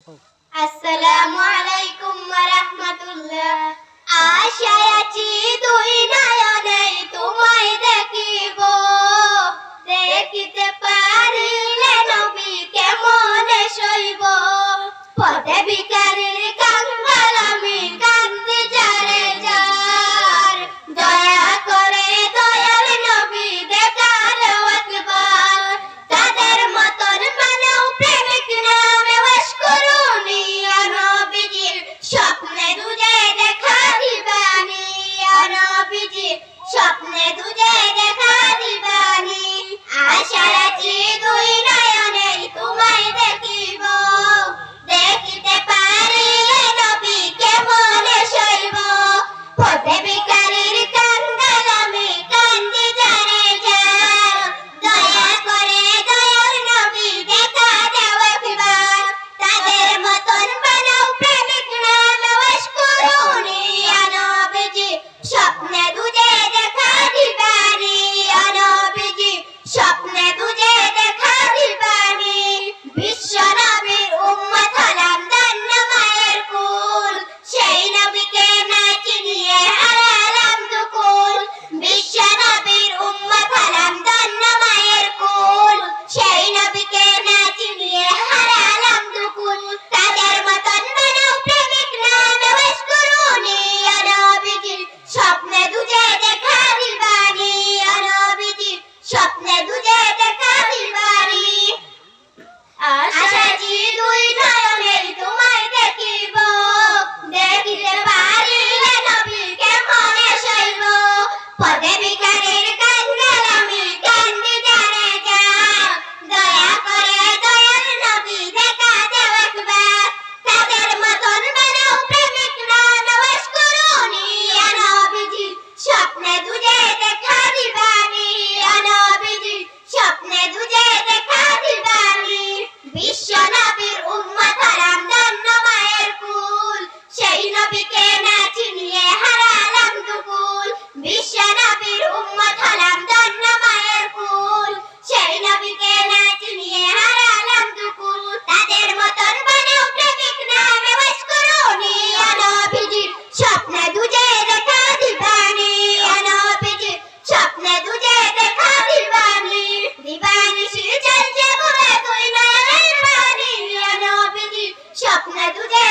আসসালামু আলাইকুম ওয়া রাহমাতুল্লাহ। আশায় আছি দুই নয়নে তোমায় দেখিব, দেখিতে পারিলে নবী কেমনে সইব। পথে ভিখারির কাঙ্গাল আমি কান্দি যারে যার, দয়া করে দয়াল নবী দেখাও একবার। তাদের মতন মানব প্রেমিক নামে ওয়াস করুনি নবীজি, স্বপ্নে দুজে দেখা দিবানি নবীজি, স্বপ্নে দুজে দেখা দিবানি। আশা রাখি দুই নয়নে তোমায় দেখিব, দেখিতে পারিলে নবী কেমনে সইব। পথে ভিখারির কাঙ্গাল আমি কান্দি যারে যার, দয়া করে দয়াল নবী দেখা দাও একবার। তাদের মতন বানাও প্রেমিক নামে ওয়াস করুনি নবীজি, স্বপ্নে দুজে দেখা দিবানি নবীজি, স্বপ্নে দুজে দেখা দিবানি। বিশ্ব নবীর উম্মত হলাম ধন্য মায়ের কুল, সেই নবীকে না চিনিয়ে হারালাম দুকুল। বিশ্ব নবীর উম্মত হলাম ধন্য মায়ের কুল, সেই নবীকে না চিনিয়ে হারালাম দুকুল। তাদের মতন বানাও প্রেমিক নামে ওয়াস করুনি নবীজি, স্বপ্নে দুজে দেখা দিবানি নবীজি, স্বপ্নে দুজে দেখা দিবানি। আশাজি দুই নয়নে তোমায় দেখিব, দেখিতে পারিলে নবী কেমনে সইব। পথে ভিখারির কাঙ্গাল আমি কান্দি যারে যার, দয়া করে দয়াল নবী দেখা দাও একবার। তাদের মতন বানাও প্রেমিক নামে ওয়াস করুনি নবীজি, স্বপ্নে দুজে দেখা দিবানি নবীজি, স্বপ্নে দুজে দেখা দিবানি। বিশ্ব নবীর উম্মত হলাম ধন্য মায়ের কুল, সেই নবীকে না চিনিয়ে হারালাম দুকুল। বিশ্ব নবীর উম্মত হলাম ধন্য মায়ের কুল, সেই নবীকে না চিনিয়ে হারালাম দুকুল। তাদের মতন বানাও প্রেমিক নামে ওয়াস করুনি নবীজি, স্বপ্নে দুজে দেখা দিবানি নবীজি, স্বপ্নে দুজে দেখা দিবানি। দিবানিশি চলছে ঘুরে দুই নয়নের পানি নবীজি, স্বপ্নে দুজে